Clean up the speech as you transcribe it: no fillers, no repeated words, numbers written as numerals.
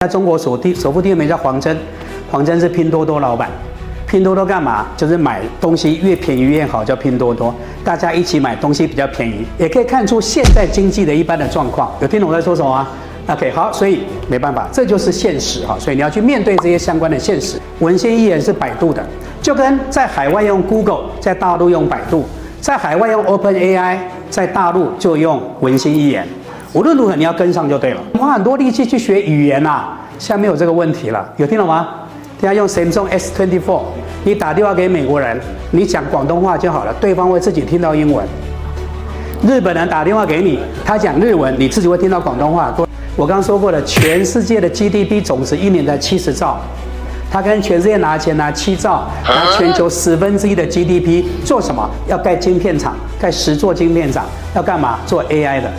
在中国首富第二名叫黄峥，黄峥是拼多多老板。拼多多干嘛？就是买东西越便宜越好，叫拼多多。大家一起买东西比较便宜，也可以看出现在经济的一般的状况。有听懂我在说什么吗 ？OK， 好，所以没办法，这就是现实哈。所以你要去面对这些相关的现实。文心一言是百度的，就跟在海外用 Google， 在大陆用百度，在海外用 OpenAI， 在大陆就用文心一言。无论如何，你要跟上就对了。花很多力气去学语言啊，现在没有这个问题了，有听懂吗？大家用 Samsung S24， 你打电话给美国人，你讲广东话就好了，对方会自己听到英文。日本人打电话给你，他讲日文，你自己会听到广东话。我刚刚说过了，全世界的 GDP 总值一年才70兆，他跟全世界拿钱拿7兆，拿全球1/10的 GDP 做什么？要盖晶片厂，盖10座晶片厂，要干嘛？做 AI 的。